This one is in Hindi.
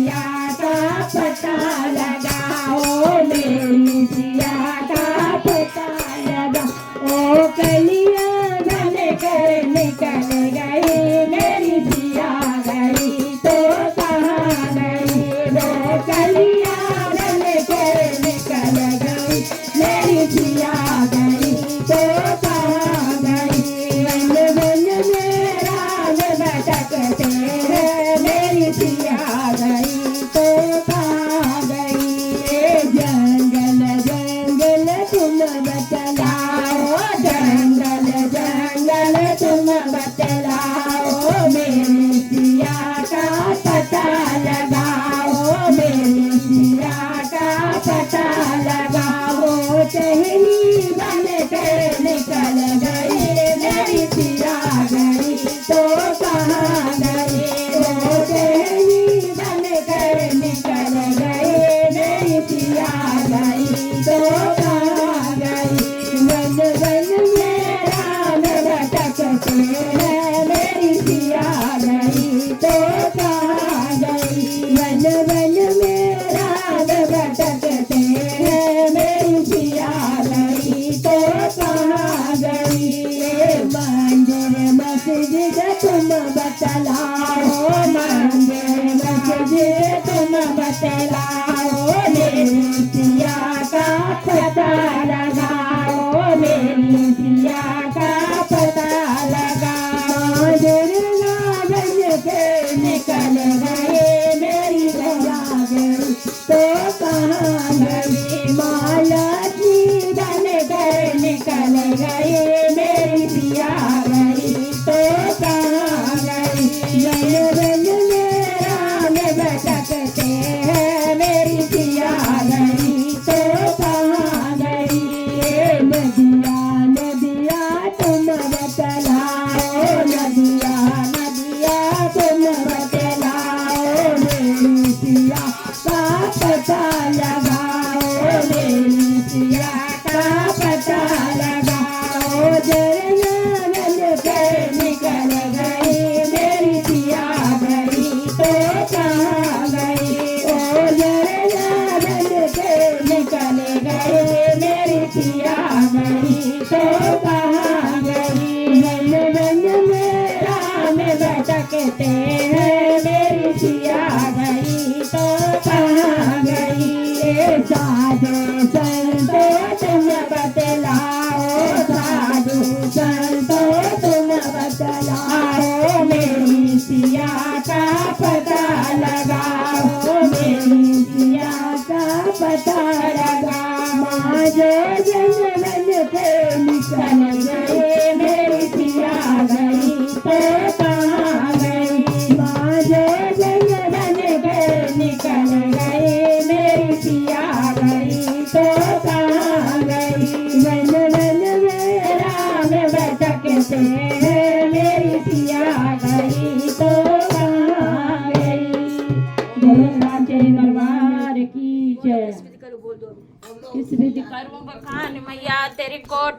सिया का पता लगाओ, मेरी सिया का पता लगाओ। ओ कलिया बन कर निकल गई, मेरी सिया गई तो कहाँ गई। वो कलिया बन कर निकल गई, मेरी सिया गई तो कहाँ गई। वन वन में राग भटकते हैं, मेरी सिया गई तो कहाँ गई। जंगल जंगल तुम बतलाओ, जंगल जंगल तुम बतलाओ, मेरी सिया का पता लगाओ, मेरी सिया का पता लगाओ। टहनी बन कर निकल गई, मेरी सिया गई तो कहाँ गई। वो टहनी बन कर निकल गई, मेरी सिया गई तो कहाँ गई। वन वन में राम भटकते हैं, मेरी सिया गई तो कहाँ गई। वन वन में राम भटकते हैं, मेरी सिया गई तो कहाँ गई। मंदिर मस्जिद तुम बतलाओ, मंदिर मस्जिद तुम बतलाओ, मेरी सिया का पता लगाओ, मेरी सिया का पता लगाओ। दुर्गा बन के निकल गए, मेरी सिया गई तो कहाँ गई। माला की बन कर निकल गई, मेरी सिया गई तो कहाँ गई। वन वन में राम भटकते हैं, मेरी सिया गई तो कहाँ गई। नदिया नदिया तुम बतलाओ, नदिया नदिया तुम बतलाओ, मेरी सिया का पता लगाओ, मेरी सिया का पता लगाओ। झरना बन कर निकल गई, मेरी सिया गई तो कहाँ गई। ओ झरना बन कर निकल गई, मेरी सिया गई तो कहाँ गई। वन वन में राम भटकते हैं, मेरी सिया गई तो कहाँ गई। साधु संतो तुम बतलाओ, साधु संतो तुम बतलाओ, मेरी सिया का पता लगाओ, मेरी सिया का पता लगाओ। माँ जो जन बन के निकल गई, मेरी सिया गई तो कहाँ गई। माँ जो जन बन के निकल गई, मेरी सिया गई तो कहाँ गई। वन वन में राम भटकते हैं, मेरी सिया गई तो कहाँ गई। गोरखनाथ के दरबार की जय। किस विधि करूं बखान मैया तेरी कोट।